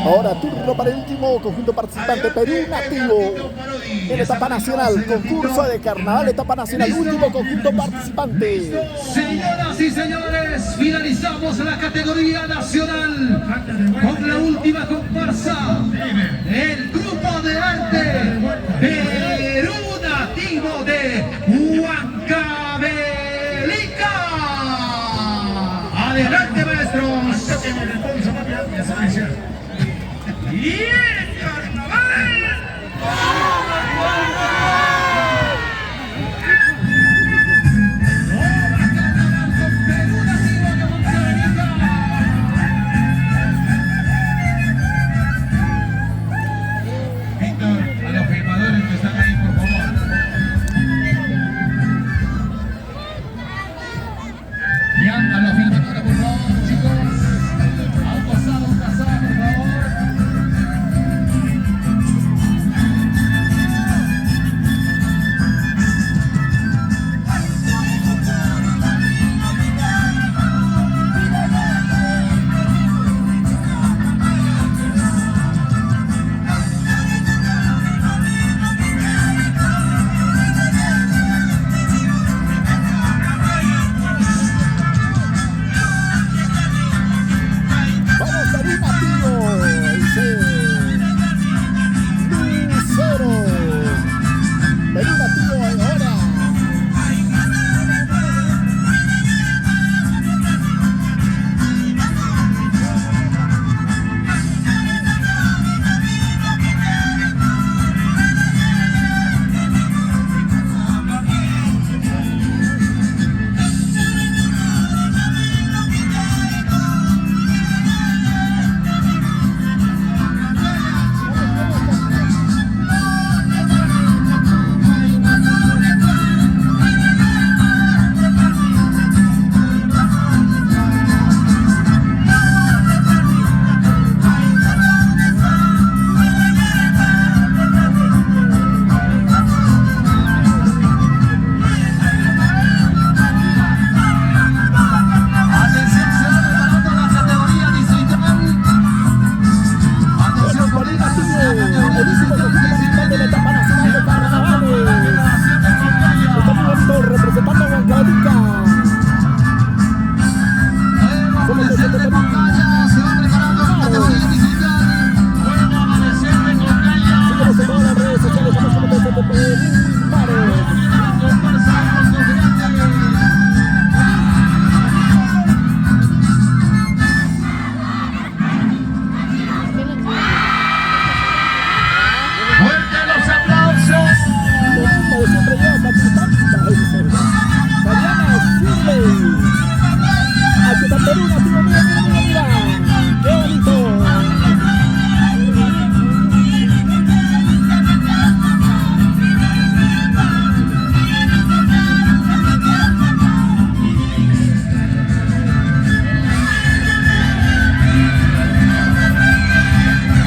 Ahora turno para el último conjunto participante, Perú Nativo. En etapa nacional, concurso de carnaval, etapa nacional, último conjunto participante. Señoras y señores, finalizamos la categoría nacional con la última comparsa. El grupo de arte Perú Nativo de Huancavelica. Adelante, maestros. Y el carnaval.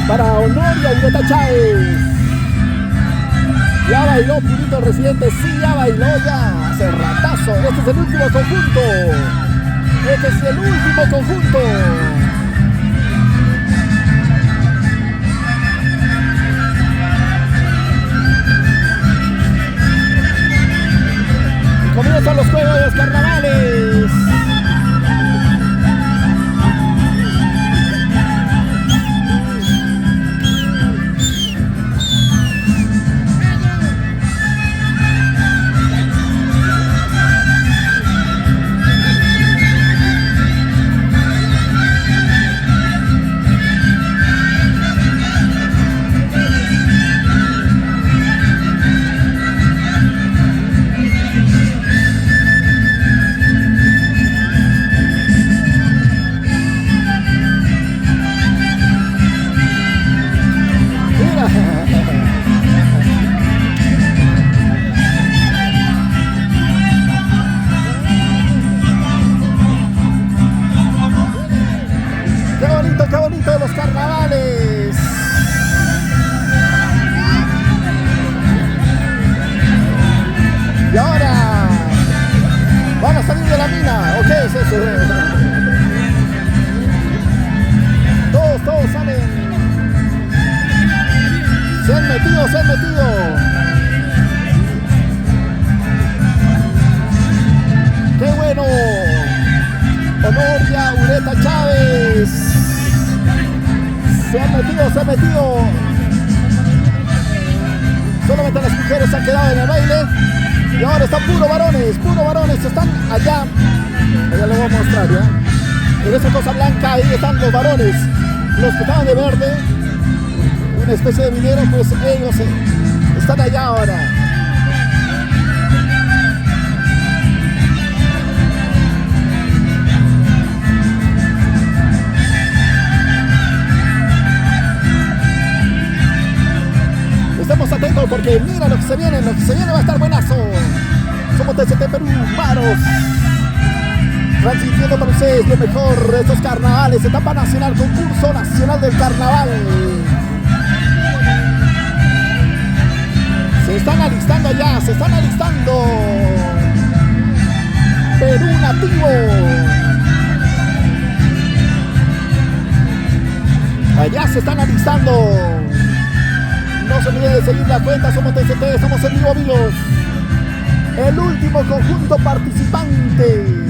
Para honor y Aureta Chávez. Ya bailó Purito el Residente, sí, ya bailó ya. Hace ratazo. Este es el último conjunto. Este es el último conjunto. Y comienzan los juegos de los carnavales. metido, se han metido. ¡Qué bueno! Honoria, Ureta, Chávez. Se han metido. Solamente las mujeres se han quedado en el baile. Y ahora están puro varones. Están allá. Ya lo voy a mostrar, ¿ya? En esa cosa blanca, ahí están los varones. Los que estaban de verde. Una especie de minero, pues ellos están allá ahora. Estamos atentos porque mira lo que se viene va a estar buenazo. Somos TCT Perú, Maros, transmitiendo para ustedes lo mejor de estos carnavales, etapa nacional, concurso nacional del carnaval. Se están alistando allá, Perú nativo. Allá se están alistando. No se olviden de seguir la cuenta, somos TCT, estamos en vivo amigos. El último conjunto participante.